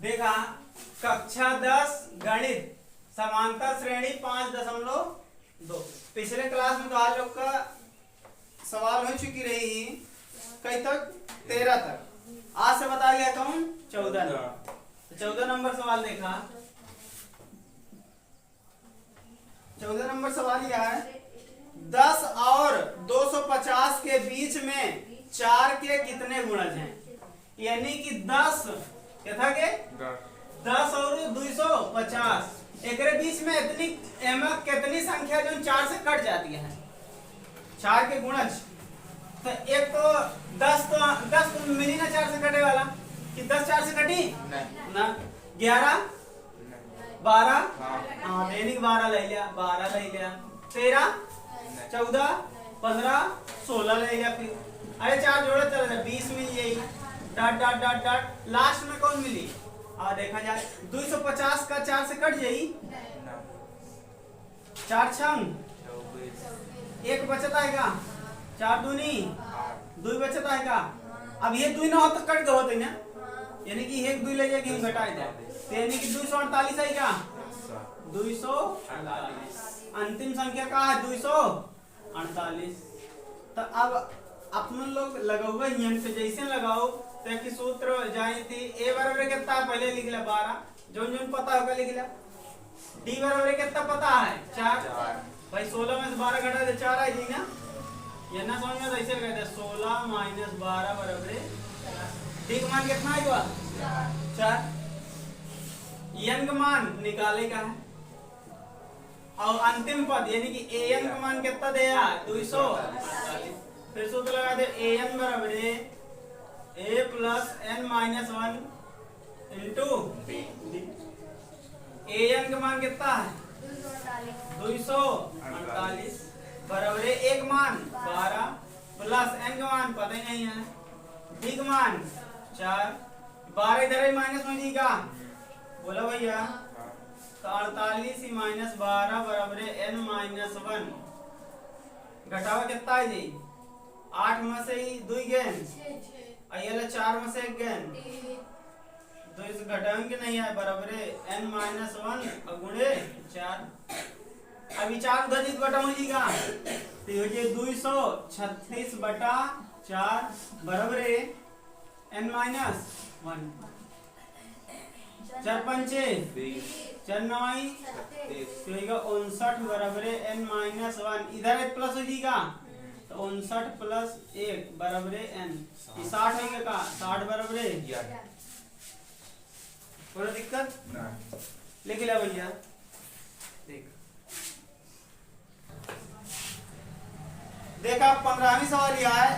देखा कक्षा 10 गणित समांतर श्रेणी 5.2। पिछले क्लास में तो आप लोग का सवाल हो चुकी रही कई तक 13 तक। आज से बता गया कौन 14 तो 14 नंबर सवाल देखा। 14 नंबर सवाल यह है 10 और 250 के बीच में 4 के कितने गुणज हैं। यानी कि 10 क्या था के 10 और 250 एक बीच में इतनी कितनी संख्या जो 4 से कट जाती है 4 के गुणज। तो एक तो 10 तो मिली ना 4 से कटे वाला कि 10 4 से कटी ना 11 12 हाँ दैनिक 12 ले लिया 12 ले लिया 13 14 15 16 ले लिया। फिर अरे 4 जोड़ा चला जाए 20 मिल जाएगी dot dot dot dot last में कौन मिली। और देखा जाए 250 का 4 से कट जाएगी 4 छंग एक बचत आएगा 4 दूनी 2 बचत आएगा। अब ये 2 ना हो तो कट गए होते ना यानी कि एक 2 ले जाएगी हम घटाए जाए यानी कि 248 आएगा 248 अंतिम संख्या का है 248। तो अब अपन लोग लगाओगे नियम से जैसे लगाओ तो कि सूत्र जानी थी a बराबर कितना पहले लिख लिया 12 जो जो पता होगा लिख लिया। d बराबर कितना पता है 4 भाई 16 में से 12 घटा दे 4 आई ना ये ना समझ में ऐसे कहते 16 माइनस 12 बराबर d का मान कितना आएगा 4। n का मान निकाले का है और अंतिम पद यानी कि an का मान कितना दिया 248। फिर सूत्र लगा दे an बराबर है a plus n minus 1 into an का मान कितना है 248 बराबर है एक मान 12 प्लस n का मान पता ही नहीं है d का मान 4 12 इधर ही माइनस में जी का बोला भैया तो 48 ही माइनस 12 बराबर है n माइनस 1 घटावा कितना है जी 8 में से ही 2 गेन अयला 4 में से 1 गेन 2 से घटाएंगे नहीं है बराबर है n माइनस 1 गुणे 4। अभी 4 उधर जी घटाओ जी का तो ये 236 बटा 4 बराबर है n माइनस 1 4 पंचे 4 9 59 बराबर है n माइनस 1 इधर एक प्लस हो जाएगा तो 59 प्लस 1 बराबर है n 60 होगा का 60 बराबर है कोई दिक्कत लिख लिया भैया। देखा 15वीं सवाल यह है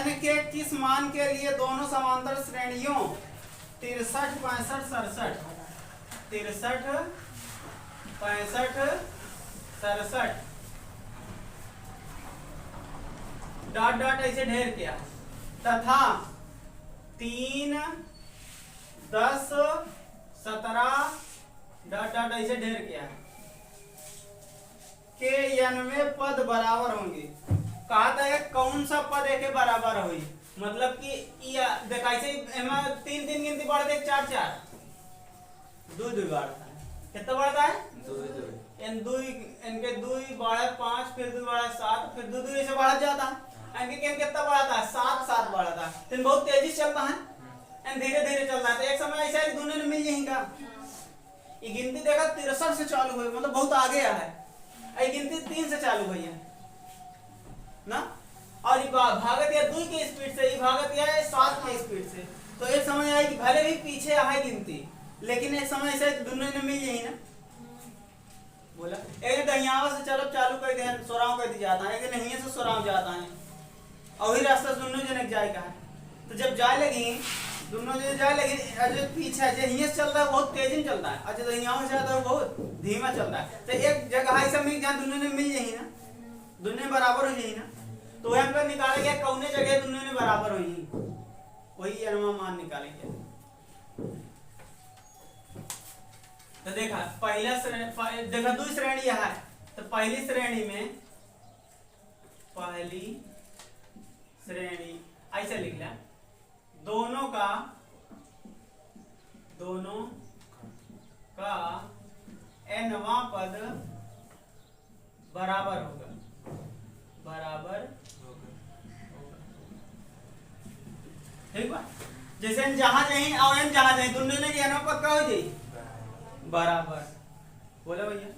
n के किस मान के लिए दोनों समांतर श्रेणियों 63 65 67 63 65 67 डॉट डॉट ऐसे ढेर किया तथा 3 10 17 डॉट डॉट ऐसे ढेर किया के n पद बराबर होंगे। कहा था कौन सा पद एक के बराबर हुई मतलब कि देखा ऐसे 3 3 गिनती बढ़ते 4 4 2 2 बढ़ता है कितना बढ़ता है 2 2 n 2 इनके 2 बढ़ा 5 फिर 2 बढ़ा 7 फिर 2 2 ऐसे बढ़ा जाता है इनके केन कितना बढ़ाता है 7 7 बढ़ाता है तो बहुत तेजी से चलता है एंड धीरे धीरे चलता है। तो एक समय ऐसा दोनों ने मिल जाएगा ये गिनती देखा 63 से चालू हुई मतलब बहुत आगे है ये गिनती 3 से चालू हुई है ना और ये भागत या 2 की स्पीड से ये भागत या 7 की स्पीड से। तो एक समय आएगी भले भी पीछे आए गिनती लेकिन एक समय ऐसे दोनों ने मिल जाएगी ना बोला एक दहियावा से चलो चालू कर दे सोराव कर दी जाता है एक नहीं से सोराव जाता है और वही रास्ता दोनों जन जाएगा। तो जब जाए लगी दोनों जन जाए लगी जो पीछे जो यहीं से चलता है बहुत तेजी में चलता है और जो दहियावा से जाता है बहुत धीमा चलता है। तो एक जगह ऐसा मिल जहाँ दोनों ने मिल जाएगी ना दोनों बराबर हो जाएगी ना तो वह पर निकाला गया कौने जगह दोनों ने बराबर हो जाएगी वही अनुमान मान निकाले गया। तो देखा पहला श्रेणी देखा 2 श्रेणी है तो पहली श्रेणी में पहली श्रेणी ऐसे लिख लिया दोनों दोनों का nवां पद बराबर होगा, बराबर होगा। ठीक बा, जैसे n जहां जाई और n जहां जाई दोनों ने nवां पद का हो जाई बराबर। बोला भैया,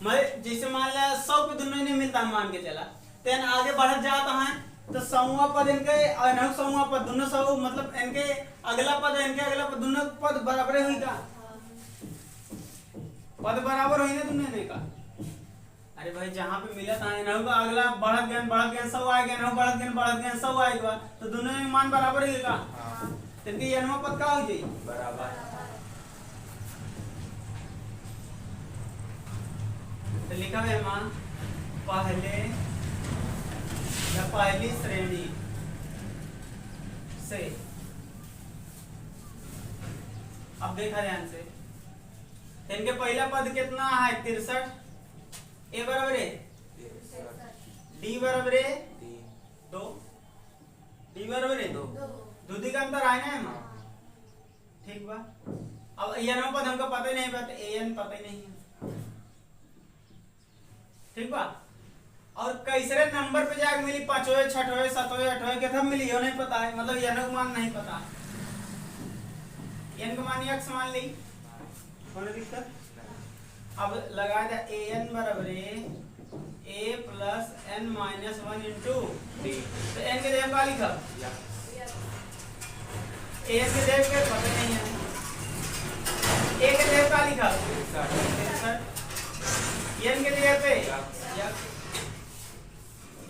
मैं जैसे मान लिया 100 पे दोनों ने मिलता मान के चला, तेन आगे बढ़त जाता है तो 100वां पद इनके और 100वां पद दोनों 100 मतलब इनके अगला पद इनके अगला पद दोनों पद बराबर हुई का, पद बराबर हुई ना दोनों ने का। अरे भाई जहां पे मिला था ना होगा अगला बढ़त गया 100 आ गया ना बढ़त गया 100 आएगा तो दोनों में मान बराबर ही का। तो इनके nवां पद का हो जाई बराबर। तो लिखा है मां पहली श्रेणी से। अब देखा ध्यान से, इनके पहला पद कितना है 63, ए बराबर है डी बराबर है 2, डी बराबर है 2, दूधी का अंतर आए ना। ठीक बा, अब n पद हमको पता ही नहीं, बात an पता ही नहीं है। ठीक बा, और कैसरे नंबर पे जाके मिली 5वें 6वें 7वें 8वें के सब मिली हो नहीं पता है, मतलब n का मान नहीं पता, n का मान x मान ली, कोई दिक्कत। अब लगा दे an बराबर है a plus n minus 1 into D. तो n के जगह क्या लिखा, a के जगह पे पता नहीं है, a के जगह क्या लिखा 63, n के जगह पे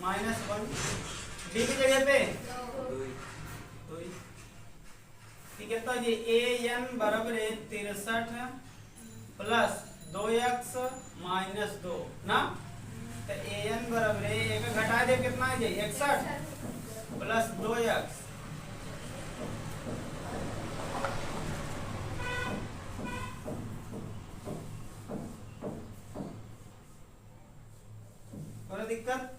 माइनस 1, डी की जगह पे 2। ठीक है, तो ये an बराबर है 63 प्लस 2x माइनस 2 ना। तो an बराबर है एक घटा दे कितना है 61 प्लस 2x और दिक्कत।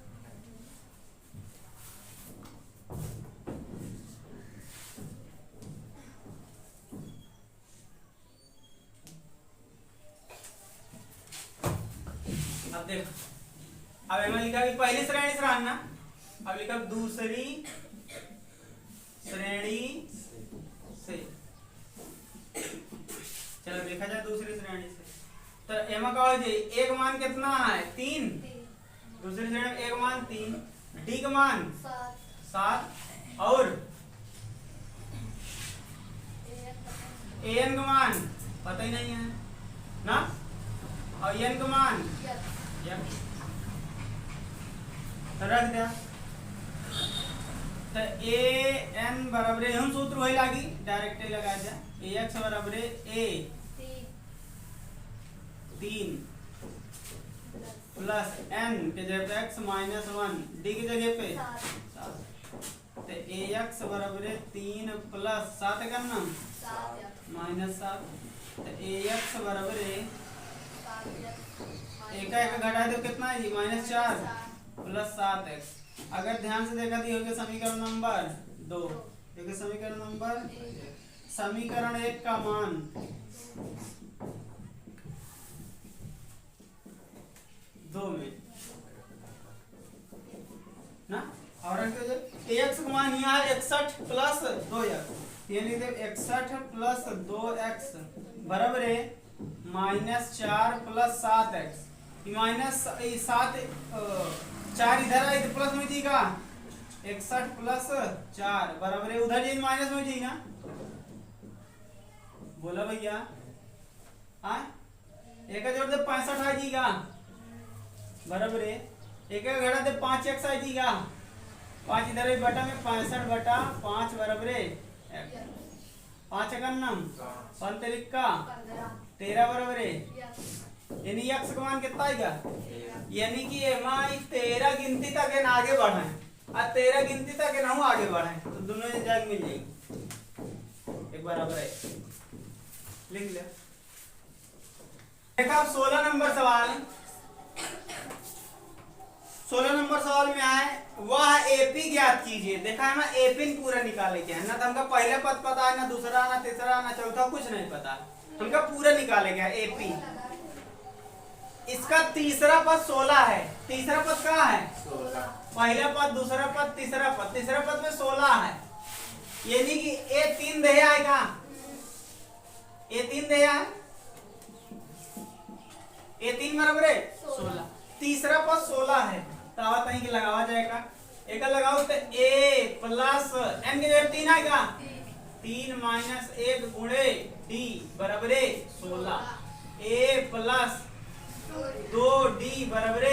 अब देख, अब हमें लिखा कि पहली श्रेणी से रहना, अब लिखा दूसरी श्रेणी से। चलो देखा जाए दूसरी श्रेणी से, तो एमा का हो जाए एक मान कितना है 3, दूसरी श्रेणी में एक मान 3, डी का मान 7 और an का मान पता ही नहीं है ना, और n का मान रख दिया। तो an बराबर हम सूत्र वही लागी डायरेक्ट लगा दिया, ax बराबर a 3 प्लस n के जगह पे x माइनस 1 डी की जगह पे 7। तो ax बराबर 3 प्लस 7 करना माइनस 7। तो ax बराबर एक घटा दो कितना है जी -4 प्लस 7x। अगर ध्यान से देखा दी होगी समीकरण नंबर 2, देखिए समीकरण नंबर समीकरण 1 का मान दो में ना, और ax का मान यहाँ 61 प्लस 2x, यानी 61 प्लस 2x बराबर है -4 प्लस 7x। माइनस 7 4 इधर है तो प्लस में जाएगा 61 प्लस 4 बराबर है उधर ये माइनस में जाएगा। बोला भैया हाँ, एक जोड़ दे 65 आ जाएगा बराबर है, एक घड़ा दे 5x आ जाएगा, 5 इधर बटा में 65/5 बराबर है 5 का नाम 5 का 13 बराबर है। यानी x का मान कितना आएगा, यानी कि एम 13 गिनती तक है आगे बढ़ा है और 13 गिनती तक है ना आगे बढ़ा है, तो दोनों जाग मिल जाएगी एक बराबर है। लिख लिया। देखा अब 16 नंबर सवाल, 16 नंबर सवाल में आए वह एपी ज्ञात कीजिए। देखा है ना, एपी पूरा निकाले क्या है ना, तो हमका पहले पद पता है ना, दूसरा ना, तीसरा ना, चौथा कुछ नहीं पता, हमका पूरा निकाले क्या एपी। इसका तीसरा पद 16 है। तीसरा पद कहाँ है? 16। पहला पद, दूसरा पद, तीसरा पद, तीसरा पद में 16 है, यानी कि ए 3 दे आएगा, ए 3 दे है, ए 3 बराबर है 16। तीसरा पद 16 है, तो आवा कहीं के लगावा जाएगा, एक लगाओ तो ए प्लस एन के जगह 3 आएगा, 3 माइनस 1 गुणे डी बराबर 16, ए प्लस 2d बराबर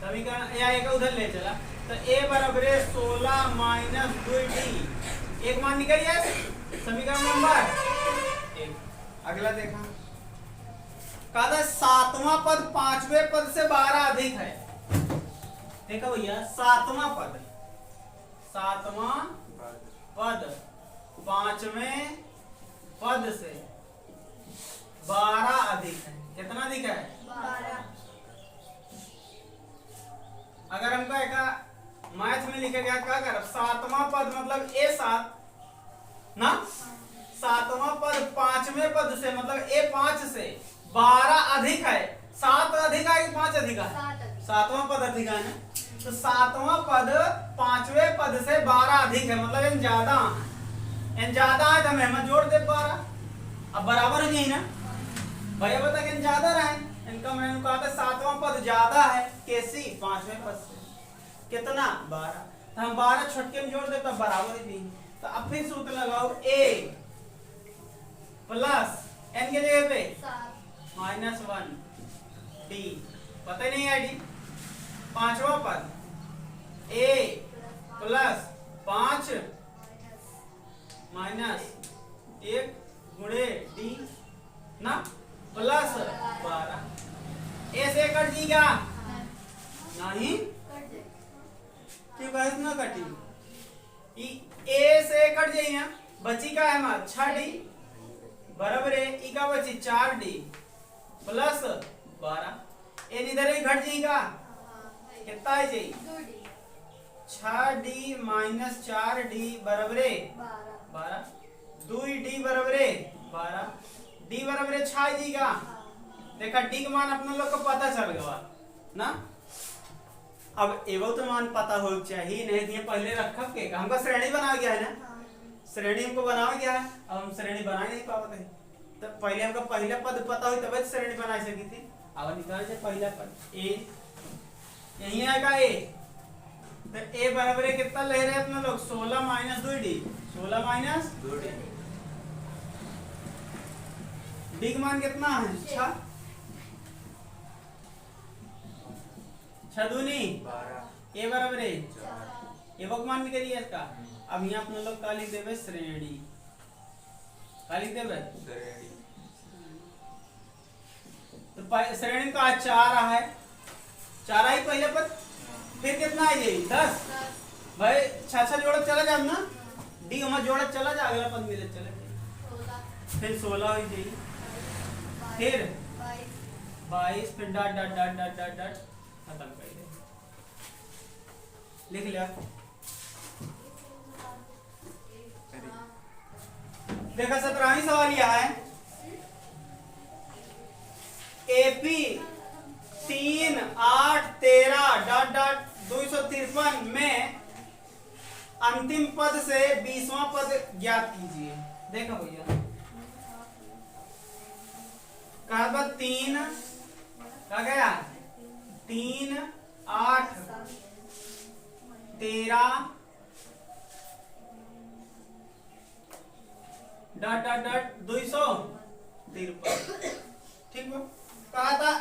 समीकरण या एक उधर ले चला, तो a बराबर 16 माइनस 2d, एक मान निकल जाए समीकरण नंबर 1। अगला देखा, कहा था सातवां पद पांचवें पद से 12 अधिक है। देखा भैया, सातवां पद पांचवें पद से 12 अधिक है। कितना अधिक है? 12। अगर हमको एक मैथ में लिखे गया क्या कर, सातवां पद मतलब ए 7 ना, सातवां पद पांचवें पद से मतलब ए 5 से 12 अधिक है। 7 अधिक है कि 5 अधिक है? सातवां पद अधिक है ना, तो सातवां पद पांचवें पद से 12 अधिक है, मतलब इन ज्यादा है, इन ज्यादा है तो हम जोड़ दे 12, अब बराबर हो जाए ना भैया, बता कि ज्यादा रहे, इनका मैंने कहा था सातवां पद ज्यादा है कैसी, पांचवें पद से, कितना 12, तो हम 12 छटके में जोड़ दे तो बराबर ही। तो अब फिर सूत्र लगाओ, a प्लस n के जगह पे माइनस 1 d, पता ही नहीं है डी। पांचवा पद a प्लस 5 माइनस 1 गुणे d ना, प्लस 12, ए से कट जाएगा नहीं, क्यों कहते ना कटी, ए से कट जाएगा, बची का है हमारा 6d बराबर है, ई का बची 4d प्लस 12, ए इधर ही घट जाएगा, कितना है जी 6d माइनस 4d बराबर है 12, 2d बराबर है 12, डी बराबर 6 जीगा। देखा डी का मान अपना लोग को पता चल गया ना, अब एवं तो मान पता हो चाहिए, नहीं दिए पहले रखा के हमको श्रेणी बना गया है ना, श्रेणी हमको बना गया है, अब हम श्रेणी बना नहीं पाते हैं, तो पहले हमको पहला पद पता हो तब श्रेणी बना सकी थी। अब निकाल से पहला पद ए, यही आएगा ए, तो ए बराबर कितना ले रहे हैं अपना लोग 16 minus 2d, 16 minus 2d, D का मान कितना है 6, 6 दूनी 12, ए बराबर है 4, ए का मान निकलिए इसका। अब यहाँ अपने लोग का लिख देवे श्रेणी, का लिख देवे श्रेणी, तो श्रेणी का 4 है, 4 आई पहले पद, फिर कितना है ये 10, भाई 6 जोड़ चला जाए ना, डी हमारा जोड़ चला जाए, अगला पद मिले चले जाए, फिर 16 हो जाएगी, फिर 22, फिर dot dot dot dot dot dot खत्म कर दे, लिख लिया। देखा 17वां सवाल यह है, एपी 3, 8, 13 डॉट डॉट 253 में अंतिम पद से 20वां पद ज्ञात कीजिए। देखो भैया, कहा 3 क्या गया 3, 8, 13 डॉट डॉट डॉट 253, ठीक है। कहा था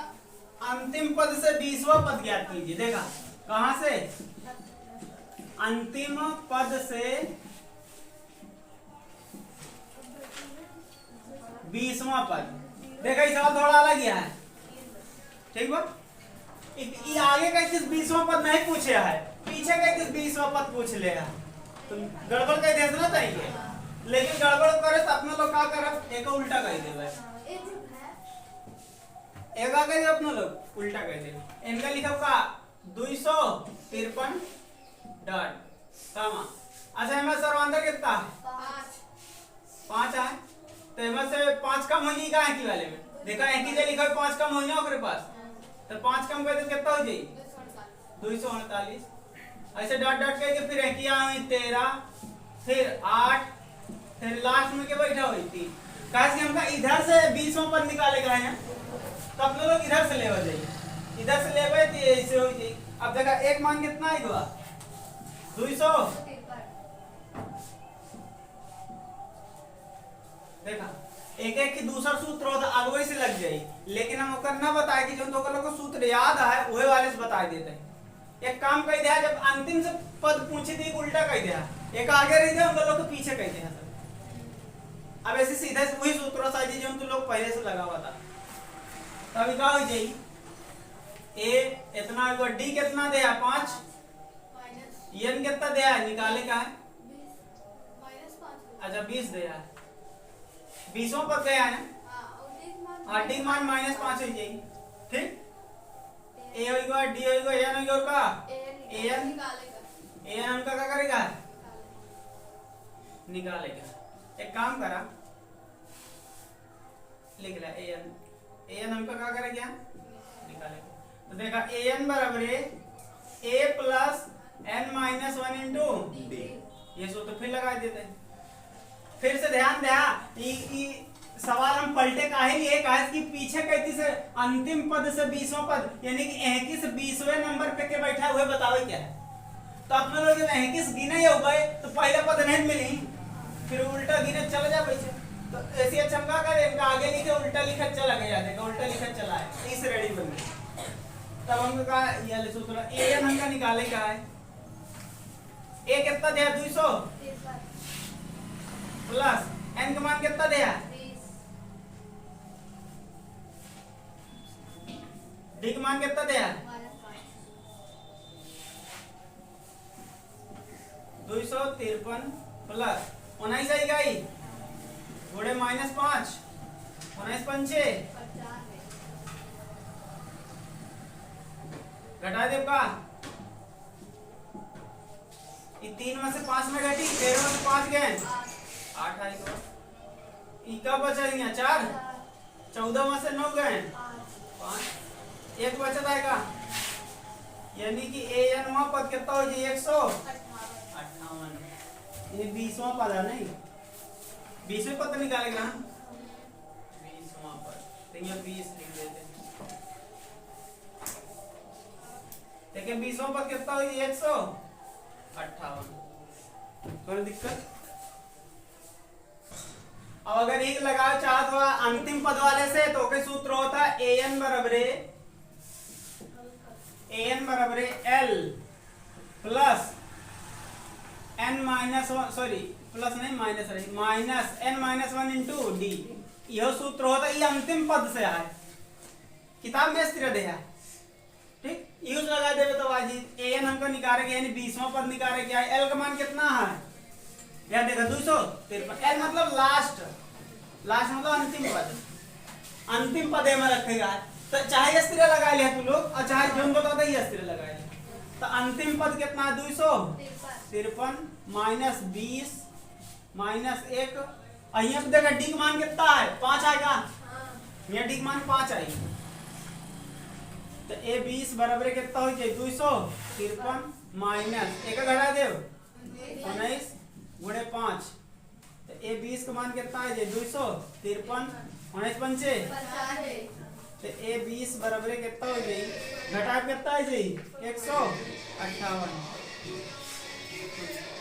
अंतिम पद से 20वां पद ज्ञात कीजिए। देखा कहां से, अंतिम पद से 20वां पद। देखा ये सवाल थोड़ा अलग है, ठीक है। ये आगे का 20वां पद नहीं पूछे है, पीछे का 20वां पद पूछ ले है, तो गड़बड़ कह दे ना चाहिए, लेकिन गड़बड़ करे तो अपना लोग क्या करब, एक उल्टा कह देवे, एक कह दे अपना लोग उल्टा कह दे। इनका लिखा का 253 डॉट कामा। अच्छा एमा सर्वांतर कितना है? 5 है। तो एमा से 5 कम होगी का है की वाले में देखा है की जे लिखा है 5 कम होई ना ओकरे पास तो 5 कम कर दे कितना हो जाई 248। ऐसे डॉट डॉट करके फिर एक यहाँ हुई 13 फिर 8 फिर लास्ट में के बैठा हुई 3। कैसे हमका इधर से 20वां पद निकालेगा है तो आप लोग इधर से लेवा जाइए इधर से लेवे तो ऐसे हो जाए। अब देखा एक मान कितना है हुआ 200 देखा एक एक की दूसरा सूत्र होता आगवे से लग जाए लेकिन हम ओकर ना बताए कि जो तो लोग को सूत्र याद है वही वाले से बता देते हैं। एक काम कह दिया जब अंतिम से पद पूछी थी उल्टा कह दिया एक आगे रह गया हम लोग को पीछे कह दिया सर। अब ऐसे सीधा वही सूत्र साजी जो तुम लोग पहले से लगा हुआ था तब क्या हो जाए ए इतना डी कितना दिया 5 एन कितना दिया है निकाले का है अच्छा 20 दिया है 20वां पद गया है ना डी मान -5 हो जाएगी ठीक ए होगा डी होगा एन होगा का एन हमका क्या करेगा निकालेगा। एक काम करा लिख ला एन हमका क्या करेगा निकालेगा। तो देखा एन बराबर है A plus N minus 1 into D ये सूत्र फिर लगा देते हैं। फिर से ध्यान दे सवाल हम पलटे काहे लिए काहे कि पीछे कहती से अंतिम पद से 20वां पद यानी कि 21 से 20वें नंबर पे के बैठा हुए बतावे क्या है। तो आप लोग जब 21 गिने हो गए तो पहला पद नहीं मिली फिर उल्टा गिने चला जा पीछे तो ऐसे अच्छा क्या करे आगे लिखे उल्टा लिखा चला गया देखो उल्टा लिखा चला है इस रेडी बन गई। तब हम का ये ले सूत्र एन हमका निकाले का है ए कितना दिया 200 प्लस एन का मान कितना दिया डी का मान कितना दिया 253 प्लस 19 आई गई घोड़े -5 19 पंचे घटा दे का ये 3 में से 5 में घटी 13 में से 5 गए 8 आई को इका बचा दिया 4 14 में से 9 गए 5 एक बचत आएगा यानी कि ए एन वहां पद कितना हो जाए 158 ये 20वां पद है नहीं 20वें पद निकालेगा 20वां पद तो ये 20 लिख देते देखिए 20वां पद कितना हो जाए 158 कोई दिक्कत। अब अगर एक लगाओ चाहत हुआ अंतिम पद वाले से तो के सूत्र होता है एन बराबर L plus N minus sorry plus नहीं माइनस रही माइनस एन -1 इंटू डी यह सूत्र होता है ये अंतिम पद से है किताब में स्थिर दिया ठीक यूज लगा देवे तो बाजी एन हमको निकालेंगे यानी 20वां पद निकाले क्या है एल का मान कितना है याद देखा 253 एल मतलब लास्ट मतलब अंतिम पद में रखेगा तो चाहे स्थिर लगा लिया तू लोग और चाहे जो बताता ही स्थिर लगा लिया तो अंतिम पद कितना है 253 -20 -1 अहिया पे देखा डी का मान कितना है 5 आएगा यहाँ डी का मान 5 आएगी तो ए 20 बराबर कितना हो जाए 253 माइनस एक घटा दे 19 गुणे 5 तो ए 20 का मान कितना है 253 19 पंचे तो ए 20 बराबर कितना हो जाए घटा कितना है 158